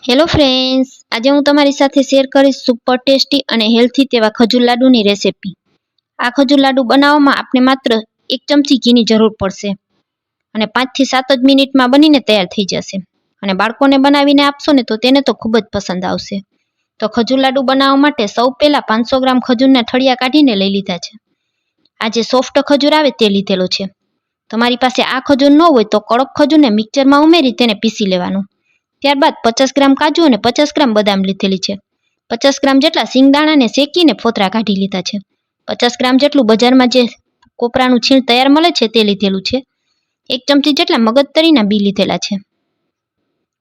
Hello friends, આજે હું તમારી સાથે શેર કરીશ સુપર ટેસ્ટી અને હેલ્થી તેવા ખજૂર લાડુની રેસિપી. આ ખજૂર લાડુ બનાવવામાં આપણે માત્ર 1 ચમચી ઘીની જરૂર પડશે અને 5 થી 7 જ મિનિટમાં બનીને તૈયાર થઈ જશે. અને બાળકોને બનાવીને આપશો ને તો તેને તો ખૂબ જ પસંદ આવશે. તો ખજૂર લાડુ બનાવવા માટે સૌ પહેલાં 500 ગ્રામ ખજૂરના ઠળિયા કાઢીને લઈ લીધા છે. આ જે સોફ્ટ ખજૂર આવે તે લીધેલો છે. તમારી પાસે આ ખજૂર ન હોય તો કડક ખજૂરને મિક્સરમાં ઉમેરી તેને પીસી લેવાનું. ત્યારબાદ 50 ગ્રામ કાજુ અને 50 ગ્રામ બદામ લીધેલી છે. 50 ગ્રામ જેટલા સિંગદાણાને શેકીને ફોતરા કાઢી લીધા છે. 50 ગ્રામ જેટલું બજારમાં જે કોપરાનું છીણ તૈયાર મળે છે તે લીધેલું છે. 1 ચમચી જેટલા મગજતરીના બી લીધેલા છે.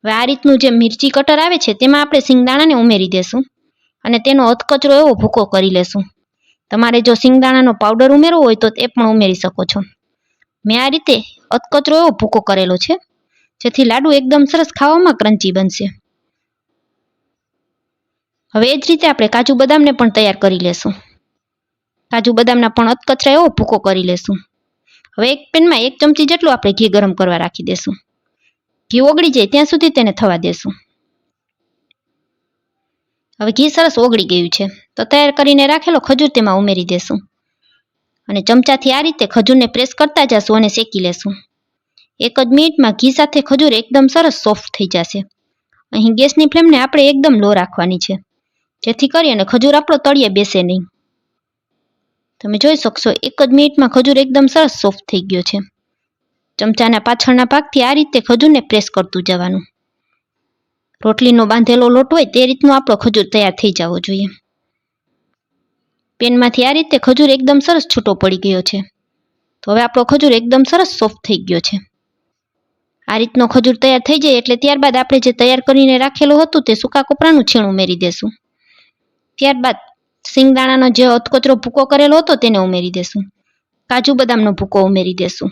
હવે આ રીતનું જે મિરચી કટર આવે છે તેમાં આપણે સિંગદાણાને ઉમેરી દેશું અને તેનો અધકચરો એવો ભૂકો કરી લેશું. તમારે જો સિંગદાણાનો પાવડર ઉમેરવો હોય તો તે પણ ઉમેરી શકો છો. મેં આ રીતે અધકચરો એવો ભૂકો કરેલો છે, જેથી લાડુ એકદમ સરસ ખાવામાં ક્રન્ચી બનશે. હવે એ જ રીતે આપણે કાજુ બદામને પણ તૈયાર કરી લેશું. કાજુ બદામના પણ અધકચરા એવો ભૂકો કરી લેશું. હવે એક પેનમાં 1 ચમચી જેટલું આપણે ઘી ગરમ કરવા રાખી દેશું. ઘી ઓગળી જાય ત્યાં સુધી તેને થવા દેશું. હવે ઘી સરસ ઓગળી ગયું છે તો તૈયાર કરીને રાખેલો ખજૂર તેમાં ઉમેરી દેશું અને ચમચાથી આ રીતે ખજૂરને પ્રેસ કરતા જશું અને શેકી લેશું. 1 જ મિનિટમાં ઘી સાથે ખજૂર એકદમ સરસ સોફ્ટ થઈ જશે. અહીં ગેસની ફ્લેમને આપણે એકદમ લો રાખવાની છે, જેથી કરીને ખજૂર આપણો તળિયે બેસે નહીં. તમે જોઈ શકશો 1 જ મિનિટમાં ખજૂર એકદમ સરસ સોફ્ટ થઈ ગયો છે. ચમચાના પાછળના ભાગથી આ રીતે ખજૂરને પ્રેસ કરતું જવાનું. રોટલીનો બાંધેલો લોટ હોય તે રીતનો આપણો ખજૂર તૈયાર થઈ જવો જોઈએ. પેનમાંથી આ રીતે ખજૂર એકદમ સરસ છૂટો પડી ગયો છે. તો હવે આપણો ખજૂર એકદમ સરસ સોફ્ટ થઈ ગયો છે. આ રીતનો ખજૂર તૈયાર થઈ જાય એટલે ત્યારબાદ આપણે જે તૈયાર કરીને રાખેલું હતું તે સૂકા કોપરાનું છીણ ઉમેરી દેશું. ત્યારબાદ સિંગદાણાનો જે અધકચરો ભૂકો કરેલો હતો તેને ઉમેરી દેશું. કાજુ બદામનો ભૂકો ઉમેરી દેશું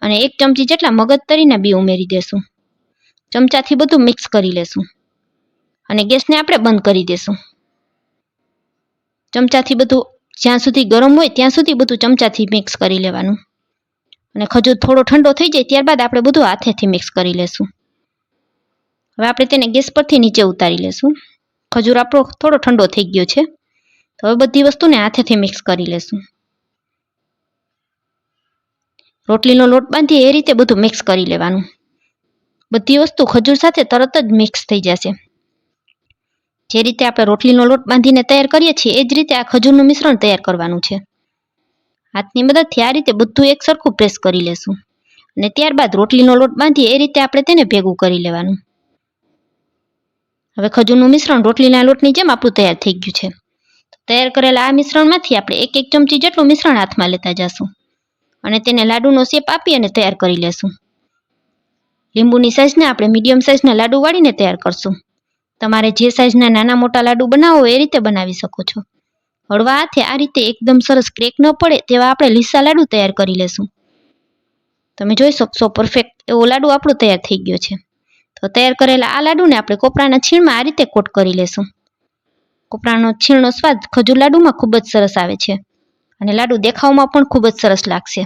અને 1 ચમચી જેટલા મગજતરીના બી ઉમેરી દેશું. ચમચાથી બધું મિક્સ કરી લેશું અને ગેસને આપણે બંધ કરી દેશું. ચમચાથી બધું જ્યાં સુધી ગરમ હોય ત્યાં સુધી બધું ચમચાથી મિક્સ કરી લેવાનું અને ખજૂર થોડો ઠંડો થઈ જાય ત્યારબાદ આપણે બધું હાથેથી મિક્સ કરી લેશું. હવે આપણે તેને ગેસ પરથી નીચે ઉતારી લેશું. ખજૂર આપણો થોડો ઠંડો થઈ ગયો છે. તો હવે બધી વસ્તુને હાથેથી મિક્સ કરી લેશું. રોટલીનો લોટ બાંધી એ રીતે બધું મિક્સ કરી લેવાનું. બધી વસ્તુ ખજૂર સાથે તરત જ મિક્સ થઈ જશે. જે રીતે આપણે રોટલીનો લોટ બાંધીને તૈયાર કરીએ છીએ એ જ રીતે આ ખજૂરનું મિશ્રણ તૈયાર કરવાનું છે. હાથની મદદથી આ રીતે બધું એક સરખું પ્રેસ કરી લેશું અને ત્યારબાદ રોટલીનો લોટ બાંધી એ રીતે આપણે તેને ભેગું કરી લેવાનું. હવે ખજૂરનું મિશ્રણ રોટલીના લોટની જેમ આપણું તૈયાર થઈ ગયું છે. તૈયાર કરેલા આ મિશ્રણમાંથી આપણે 1 ચમચી જેટલું મિશ્રણ હાથમાં લેતા જશું અને તેને લાડુનો શેપ આપી અને તૈયાર કરી લેશું. લીંબુની સાઇઝને આપણે મીડિયમ સાઇઝના લાડુ વાળીને તૈયાર કરશું. તમારે જે સાઇઝના નાના મોટા લાડુ બનાવો એ રીતે બનાવી શકો છો. હળવા હાથે આ રીતે એકદમ સરસ ક્રેક ન પડે તેવા આપણે લીસા લાડુ તૈયાર કરી લેશું. તમે જોઈ શકશો પરફેક્ટ એવો લાડુ આપણો તૈયાર થઈ ગયો છે. તો તૈયાર કરેલા આ લાડુને આપણે કોપરાના છીણમાં આ રીતે કોટ કરી લેશું. કોપરાનો છીણનો સ્વાદ ખજૂર લાડુમાં ખૂબ જ સરસ આવે છે અને લાડુ દેખાવમાં પણ ખૂબ જ સરસ લાગશે.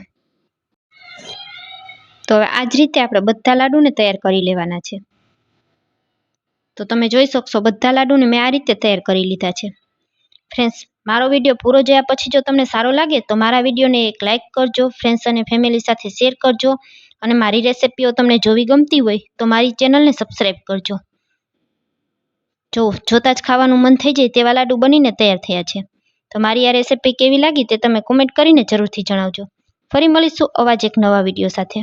તો હવે આ જ રીતે આપણે બધા લાડુને તૈયાર કરી લેવાના છે. તો તમે જોઈ શકશો બધા લાડુને મેં આ રીતે તૈયાર કરી લીધા છે. ફ્રેન્ડ્સ, મારો વિડીયો પૂરો જોયા પછી જો તમને સારો લાગે તો મારા વિડીયોને એક લાઇક કરજો, ફ્રેન્ડ્સ અને ફેમિલી સાથે શેર કરજો અને મારી રેસિપીઓ તમને જોવી ગમતી હોય તો મારી ચેનલને સબસ્ક્રાઈબ કરજો. જોતાં જ ખાવાનું મન થઈ જાય તેવા લાડુ બનીને તૈયાર થયા છે. તો મારી આ રેસિપી કેવી લાગી તે તમે કોમેન્ટ કરીને જરૂરથી જણાવજો. ફરી મળીશું આવા જ એક નવા વિડીયો સાથે.